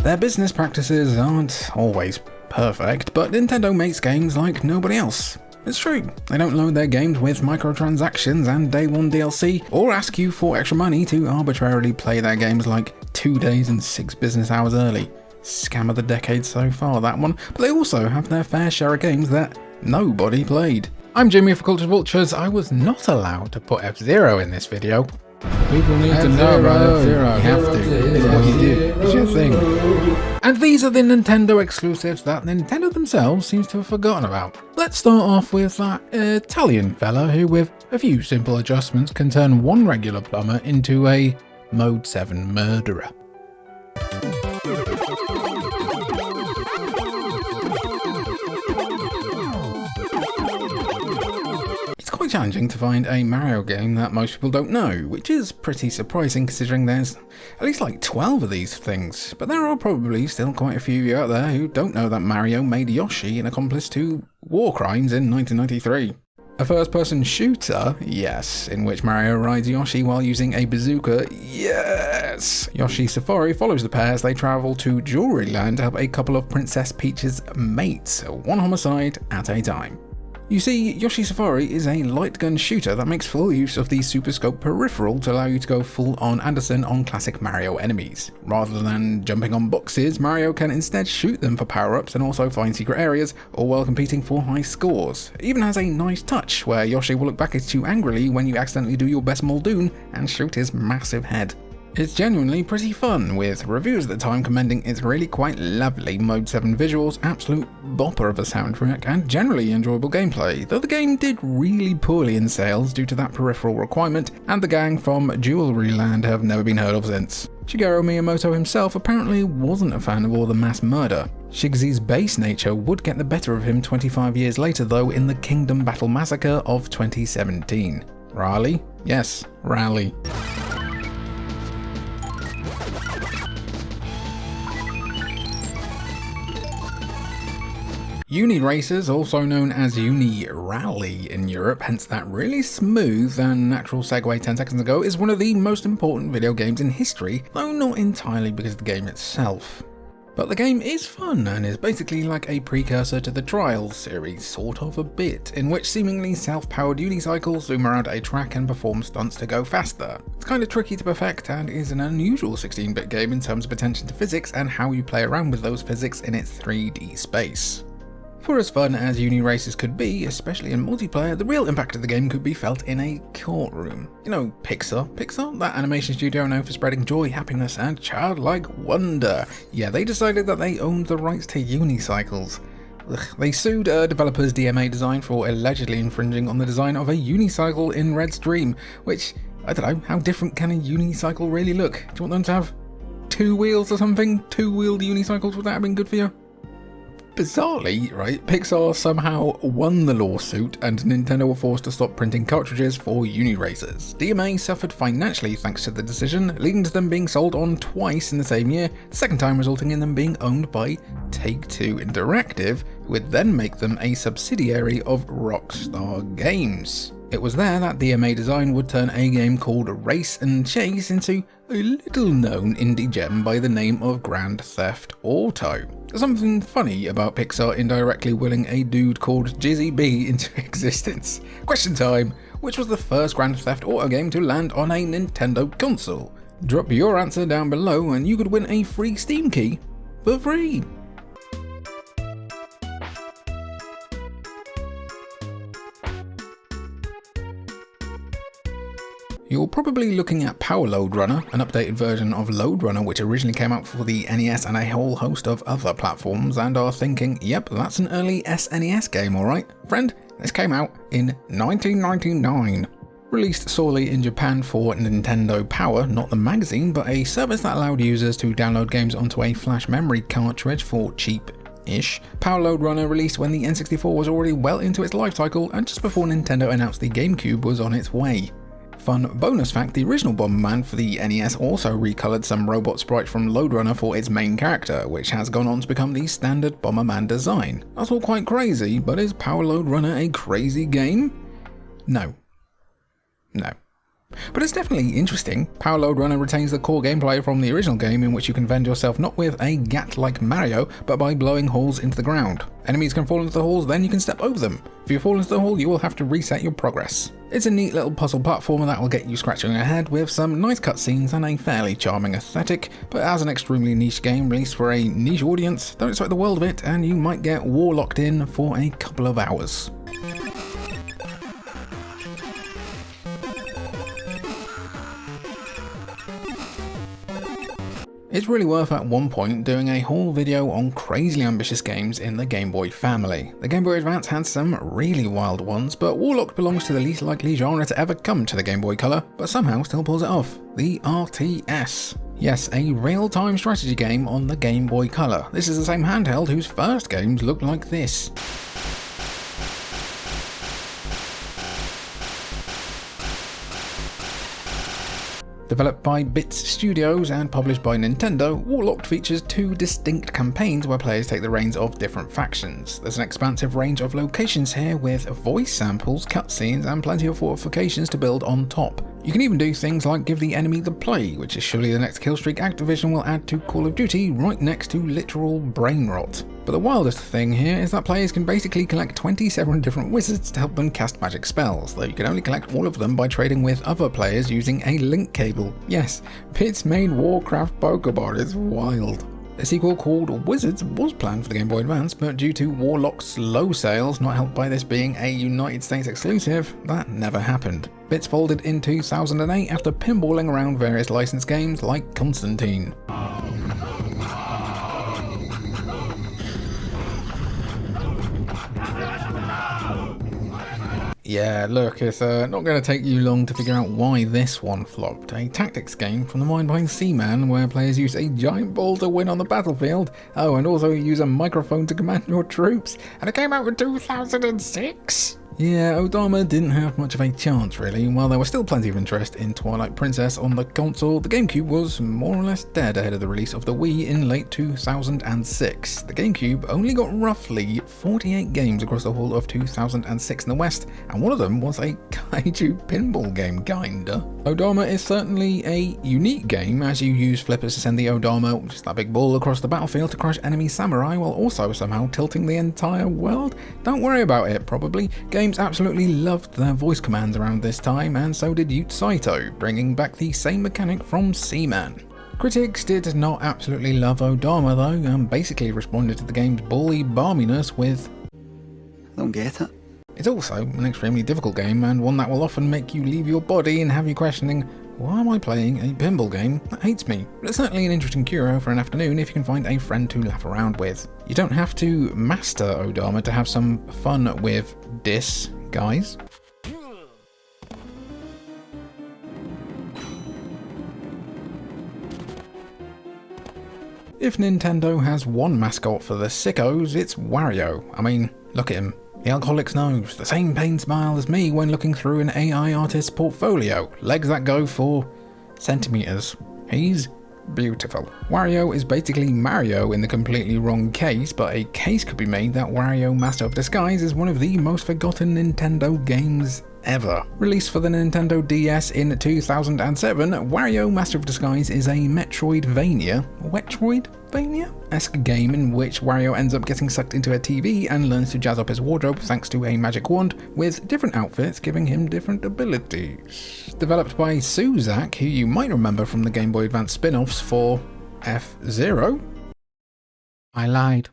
Their business practices aren't always perfect, but Nintendo makes games like nobody else. It's true, they don't load their games with microtransactions and day one DLC, or ask you for extra money to arbitrarily play their games like 2 days and 6 business hours early. Scam of the decade so far, that one, but they also have their fair share of games that nobody played. I'm Jimmy for Culture Vultures. I was not allowed to put F-Zero in this video. People need to know about F-Zero. You have to. It's what you do. It's your thing. And these are the Nintendo exclusives that Nintendo themselves seems to have forgotten about. Let's start off with that Italian fella who, with a few simple adjustments, can turn one regular plumber into a Mode 7 murderer. It's quite challenging to find a Mario game that most people don't know, which is pretty surprising considering there's at least like 12 of these things, but there are probably still quite a few out there who don't know that Mario made Yoshi an accomplice to war crimes in 1993. A first-person shooter, yes, in which Mario rides Yoshi while using a bazooka, yes! Yoshi Safari follows the pair as they travel to Jewelry Land to help a couple of Princess Peach's mates, one homicide at a time. You see, Yoshi Safari is a light gun shooter that makes full use of the Super Scope peripheral to allow you to go full on Anderson on classic Mario enemies. Rather than jumping on boxes, Mario can instead shoot them for power-ups and also find secret areas, all while competing for high scores. It even has a nice touch where Yoshi will look back at you angrily when you accidentally do your best Muldoon and shoot his massive head. It's genuinely pretty fun, with reviews at the time commending its really quite lovely Mode 7 visuals, absolute bopper of a soundtrack, and generally enjoyable gameplay, though the game did really poorly in sales due to that peripheral requirement, and the gang from Jewelry Land have never been heard of since. Shigeru Miyamoto himself apparently wasn't a fan of all the mass murder. Shiggy's base nature would get the better of him 25 years later though in the Kingdom Battle Massacre of 2017. Raleigh? Yes, Raleigh. Uniracers, also known as Unirally in Europe, hence that really smooth and natural segue 10 seconds ago, is one of the most important video games in history, though not entirely because of the game itself. But the game is fun and is basically like a precursor to the Trials series, sort of a bit, in which seemingly self-powered unicycles zoom around a track and perform stunts to go faster. It's kind of tricky to perfect and is an unusual 16-bit game in terms of attention to physics and how you play around with those physics in its 3D space. For as fun as Uniracers could be, especially in multiplayer, the real impact of the game could be felt in a courtroom. You know, Pixar, that animation studio known for spreading joy, happiness, and childlike wonder. Yeah, they decided that they owned the rights to unicycles. They sued developers DMA Design for allegedly infringing on the design of a unicycle in Red's Dream, which, I don't know, how different can a unicycle really look? Do you want them to have 2 wheels or something? 2-wheeled unicycles, would that have been good for you? Bizarrely, right, Pixar somehow won the lawsuit and Nintendo were forced to stop printing cartridges for Uniracers. DMA suffered financially thanks to the decision, leading to them being sold on twice in the same year, the second time resulting in them being owned by Take-Two Interactive, who would then make them a subsidiary of Rockstar Games. It was there that DMA Design would turn a game called Race and Chase into a little-known indie gem by the name of Grand Theft Auto. There's something funny about Pixar indirectly willing a dude called Jizzy B into existence. Question time! Which was the first Grand Theft Auto game to land on a Nintendo console? Drop your answer down below and you could win a free Steam key for free! You're probably looking at Power Load Runner, an updated version of Load Runner which originally came out for the NES and a whole host of other platforms, and are thinking, yep, that's an early SNES game, alright? Friend, this came out in 1999. Released solely in Japan for Nintendo Power, not the magazine, but a service that allowed users to download games onto a flash memory cartridge for cheap-ish. Power Load Runner released when the N64 was already well into its life cycle and just before Nintendo announced the GameCube was on its way. Fun bonus fact, the original Bomberman for the NES also recolored some robot sprites from Load Runner for its main character, which has gone on to become the standard Bomberman design. That's all quite crazy, but is Power Load Runner a crazy game? No. But it's definitely interesting. Power Load Runner retains the core gameplay from the original game, in which you can defend yourself not with a gat like Mario, but by blowing holes into the ground. Enemies can fall into the holes, then you can step over them. If you fall into the hole, you will have to reset your progress. It's a neat little puzzle platformer that will get you scratching your head, with some nice cutscenes and a fairly charming aesthetic, but as an extremely niche game released for a niche audience, don't expect the world of it, and you might get warlocked in for a couple of hours. It's really worth at one point doing a whole video on crazily ambitious games in the Game Boy family. The Game Boy Advance had some really wild ones, but Warlocked belongs to the least likely genre to ever come to the Game Boy Color, but somehow still pulls it off. The RTS. Yes, a real-time strategy game on the Game Boy Color. This is the same handheld whose first games looked like this. Developed by Bits Studios and published by Nintendo, Warlocked features two distinct campaigns where players take the reins of different factions. There's an expansive range of locations here with voice samples, cutscenes, and plenty of fortifications to build on top. You can even do things like give the enemy the plague, which is surely the next killstreak Activision will add to Call of Duty, right next to literal brain rot. But the wildest thing here is that players can basically collect 27 different wizards to help them cast magic spells, though you can only collect all of them by trading with other players using a link cable. Yes, Pitt's main Warcraft Pokemon is wild. A sequel called Wizards was planned for the Game Boy Advance, but due to Warlock's low sales, not helped by this being a United States exclusive, that never happened. Bits folded in 2008 after pinballing around various licensed games like Constantine. Yeah, look, it's not going to take you long to figure out why this one flopped. A tactics game from the mind behind Seaman, where players use a giant ball to win on the battlefield. Oh, and also use a microphone to command your troops. And it came out in 2006? Yeah, Odama didn't have much of a chance really. While there was still plenty of interest in Twilight Princess on the console, the GameCube was more or less dead ahead of the release of the Wii in late 2006. The GameCube only got roughly 48 games across the whole of 2006 in the West, and one of them was a kaiju pinball game, kinda. Odama is certainly a unique game, as you use flippers to send the Odama, which is that big ball, across the battlefield to crush enemy samurai while also somehow tilting the entire world. Don't worry about it, probably. Games absolutely loved their voice commands around this time, and so did Ute Saito, bringing back the same mechanic from Seaman. Critics did not absolutely love Odama though, and basically responded to the game's bally balminess with, "I don't get it." It's also an extremely difficult game, and one that will often make you leave your body and have you questioning, why am I playing a pinball game that hates me? But it's certainly an interesting curio for an afternoon if you can find a friend to laugh around with. You don't have to master Odama to have some fun with this, guys. If Nintendo has one mascot for the sickos, it's Wario. I mean, look at him. The alcoholic's nose, the same pain smile as me when looking through an AI artist's portfolio, legs that go for centimeters. He's beautiful. Wario is basically Mario in the completely wrong case, but a case could be made that Wario Master of Disguise is one of the most forgotten Nintendo games ever. Released for the Nintendo DS in 2007, Wario Master of Disguise is a Metroidvania-esque game in which Wario ends up getting sucked into a TV and learns to jazz up his wardrobe thanks to a magic wand, with different outfits giving him different abilities. Developed by Suzak, who you might remember from the Game Boy Advance spin-offs for F-Zero. I lied.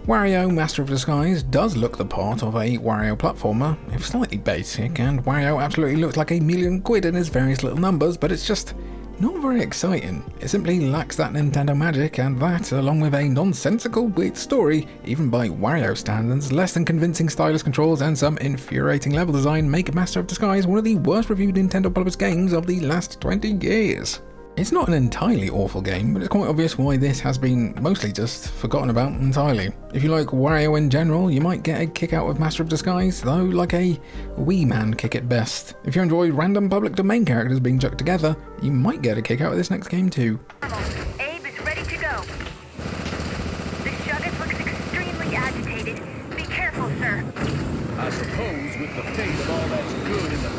Wario Master of Disguise does look the part of a Wario platformer, if slightly basic, and Wario absolutely looks like £1,000,000 in his various little numbers, but it's just not very exciting. It simply lacks that Nintendo magic, and that, along with a nonsensical weird story, even by Wario standards, less than convincing stylus controls and some infuriating level design, make Master of Disguise one of the worst reviewed Nintendo published games of the last 20 years. It's not an entirely awful game, but it's quite obvious why this has been mostly just forgotten about entirely. If you like Wario in general, you might get a kick out of Master of Disguise, though like a wee man kick at best. If you enjoy random public domain characters being chucked together, you might get a kick out of this next game too. Abe is ready to go. The Shuggis looks extremely agitated. Be careful, sir. I suppose with the fate of all that's good in the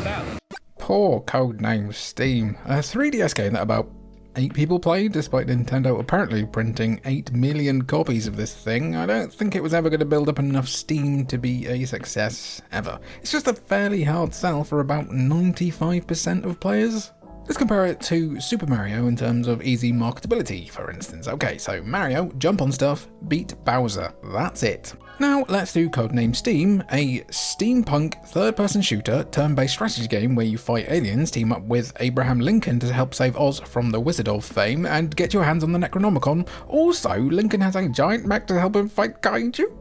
Poor codename Steam. A 3DS game that about 8 people played, despite Nintendo apparently printing 8 million copies of this thing. I don't think it was ever going to build up enough steam to be a success, ever. It's just a fairly hard sell for about 95% of players. Let's compare it to Super Mario in terms of easy marketability, for instance. Okay, so Mario, jump on stuff, beat Bowser. That's it. Now let's do Codename Steam, a steampunk third-person shooter, turn-based strategy game where you fight aliens, team up with Abraham Lincoln to help save Oz from the Wizard of fame, and get your hands on the Necronomicon. Also, Lincoln has a giant mech to help him fight Kaiju.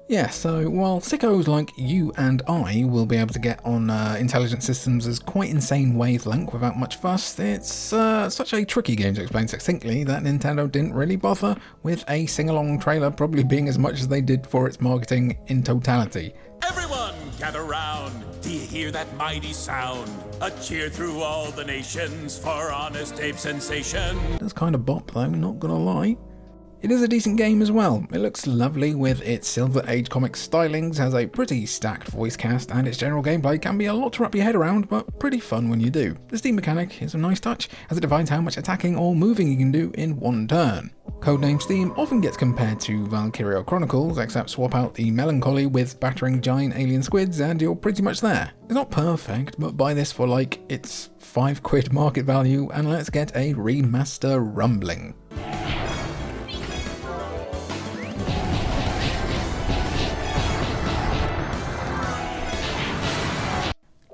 Yeah, so while sickos like you and I will be able to get on intelligent systems' quite insane wavelength without much fuss, it's such a tricky game to explain succinctly that Nintendo didn't really bother with a sing-along trailer probably being as much as they did for its marketing in totality. Everyone gather round, do you hear that mighty sound? A cheer through all the nations for Honest Abe sensation. That's kind of bop though, not gonna lie. It is a decent game as well. It looks lovely with its Silver Age comic stylings, has a pretty stacked voice cast, and its general gameplay can be a lot to wrap your head around, but pretty fun when you do. The steam mechanic is a nice touch, as it defines how much attacking or moving you can do in one turn. Codename Steam often gets compared to Valkyria Chronicles, except swap out the melancholy with battering giant alien squids and you're pretty much there. It's not perfect, but buy this for like its £5 market value and let's get a remaster rumbling.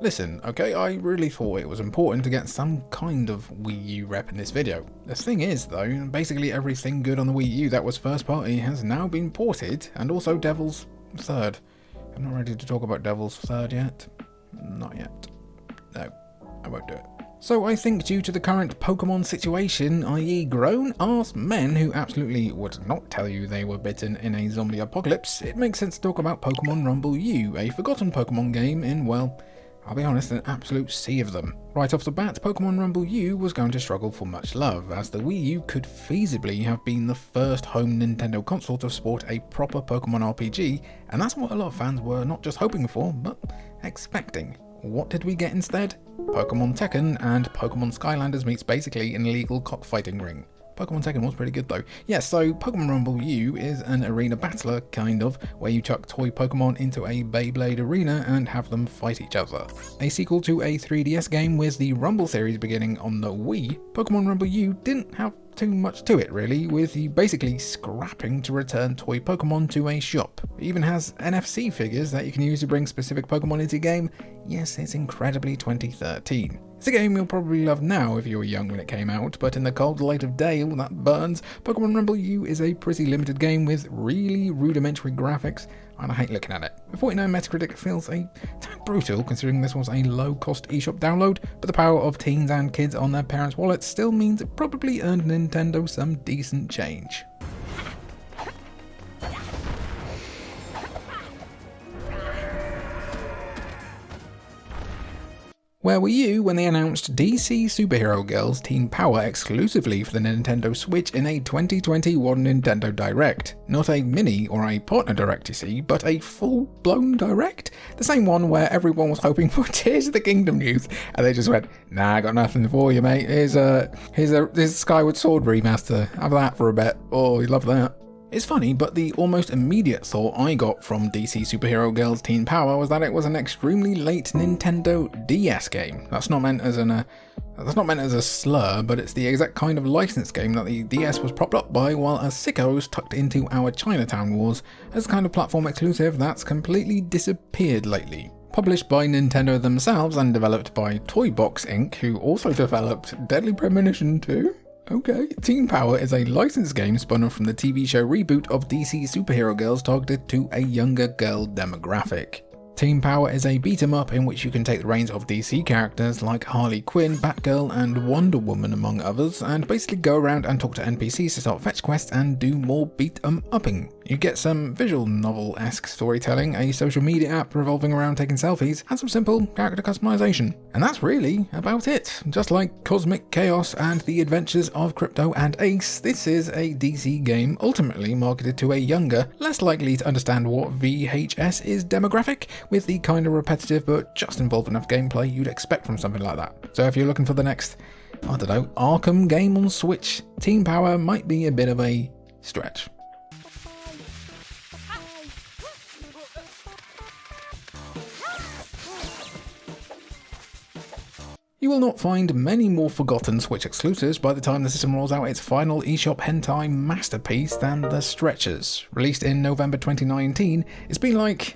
Listen, okay, I really thought it was important to get some kind of Wii U rep in this video. The thing is though, basically everything good on the Wii U that was first party has now been ported, and also Devil's Third. I'm not ready to talk about Devil's Third yet. Not yet. No, I won't do it. So I think due to the current Pokemon situation, i.e. grown-ass men who absolutely would not tell you they were bitten in a zombie apocalypse, it makes sense to talk about Pokemon Rumble U, a forgotten Pokemon game in, well, I'll be honest, an absolute sea of them. Right off the bat, Pokemon Rumble U was going to struggle for much love, as the Wii U could feasibly have been the first home Nintendo console to sport a proper Pokemon RPG, and that's what a lot of fans were not just hoping for, but expecting. What did we get instead? Pokemon Tekken and Pokemon Skylanders meets basically an illegal cockfighting ring. Pokemon Tekken was pretty good though. Yes, so Pokemon Rumble U is an arena battler, kind of, where you chuck toy Pokemon into a Beyblade arena and have them fight each other. A sequel to a 3DS game with the Rumble series beginning on the Wii, Pokemon Rumble U didn't have too much to it really, with you basically scrapping to return toy Pokemon to a shop. It even has NFC figures that you can use to bring specific Pokemon into your game. Yes, it's incredibly 2013. It's a game you'll probably love now if you were young when it came out, but in the cold light of day, all that burns, Pokemon Rumble U is a pretty limited game with really rudimentary graphics, and I hate looking at it. A 49 Metacritic feels a tad brutal considering this was a low-cost eShop download, but the power of teens and kids on their parents' wallets still means it probably earned Nintendo some decent change. Where were you when they announced DC Superhero Girls Teen Power exclusively for the Nintendo Switch in a 2021 Nintendo Direct? Not a mini or a partner direct, you see, but a full-blown direct? The same one where everyone was hoping for Tears of the Kingdom news, and they just went, nah, I got nothing for you, mate. Here's a Skyward Sword remaster. Have that for a bit. Oh, you'd love that. It's funny, but the almost immediate thought I got from DC Superhero Girls Teen Power was that it was an extremely late Nintendo DS game. That's not meant as a slur, but it's the exact kind of licensed game that the DS was propped up by, while us sickos tucked into our Chinatown wars as a kind of platform exclusive that's completely disappeared lately. Published by Nintendo themselves and developed by Toybox Inc., who also developed Deadly Premonition 2. Okay. Teen Power is a licensed game spun off from the TV show reboot of DC Superhero Girls targeted to a younger girl demographic. Teen Power is a beat-em-up in which you can take the reins of DC characters like Harley Quinn, Batgirl and Wonder Woman among others, and basically go around and talk to NPCs to start fetch quests and do more beat-em-upping. You get some visual novel-esque storytelling, a social media app revolving around taking selfies, and some simple character customization. And that's really about it. Just like Cosmic Chaos and the Adventures of Crypto and Ace, this is a DC game ultimately marketed to a younger, less likely to understand what VHS is demographic, with the kind of repetitive but just involved enough gameplay you'd expect from something like that. So if you're looking for the next, I don't know, Arkham game on Switch, Team Power might be a bit of a stretch. You will not find many more forgotten Switch exclusives by the time the system rolls out its final eShop hentai masterpiece than The Stretchers. Released in November 2019, it's been like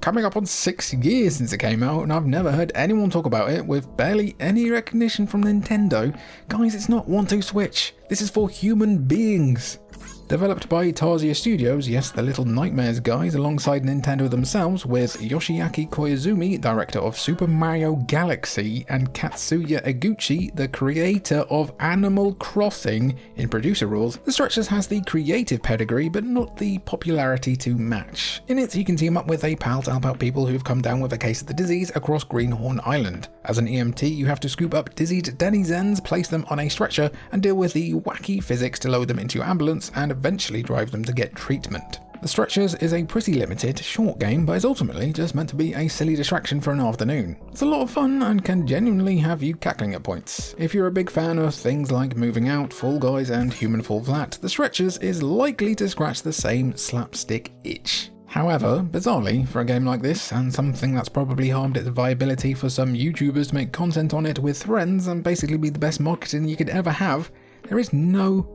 coming up on 6 years since it came out, and I've never heard anyone talk about it with barely any recognition from Nintendo. Guys, it's not 1-2 Switch. This is for human beings. Developed by Tarsier Studios, yes, the Little Nightmares guys, alongside Nintendo themselves, with Yoshiaki Koizumi, director of Super Mario Galaxy, and Katsuya Eguchi, the creator of Animal Crossing, in producer roles. The Stretchers has the creative pedigree, but not the popularity to match. In it, you can team up with a pal to help out people who've come down with a case of the disease across Greenhorn Island. As an EMT, you have to scoop up dizzied denizens, place them on a stretcher, and deal with the wacky physics to load them into your ambulance and eventually drive them to get treatment. The Stretchers is a pretty limited, short game, but is ultimately just meant to be a silly distraction for an afternoon. It's a lot of fun and can genuinely have you cackling at points. If you're a big fan of things like Moving Out, Fall Guys and Human Fall Flat, The Stretchers is likely to scratch the same slapstick itch. However, bizarrely, for a game like this, and something that's probably harmed its viability for some YouTubers to make content on it with friends and basically be the best marketing you could ever have, there's no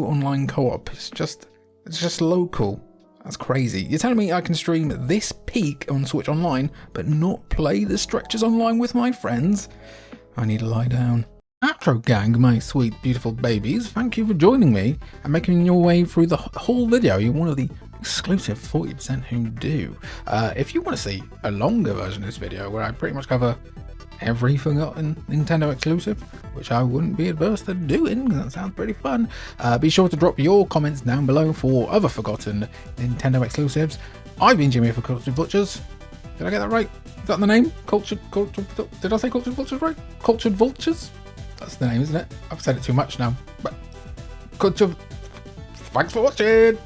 online co-op. It's just local. That's crazy. You're telling me I can stream this peak on Switch Online, but not play The Stretchers online with my friends? I need to lie down. Outro gang, my sweet, beautiful babies, thank you for joining me and making your way through the whole video. You're one of the exclusive 40% who do. If you want to see a longer version of this video where I pretty much cover every forgotten Nintendo exclusive, which I wouldn't be adverse to doing because that sounds pretty fun, be sure to drop your comments down below for other forgotten Nintendo exclusives. I've been Jimmy for Cultured Vultures. Did I get that right? Is that the name? Did I say Cultured Vultures right? Cultured Vultures? That's the name, isn't it? I've said it too much now. But Cultured. Thanks for watching.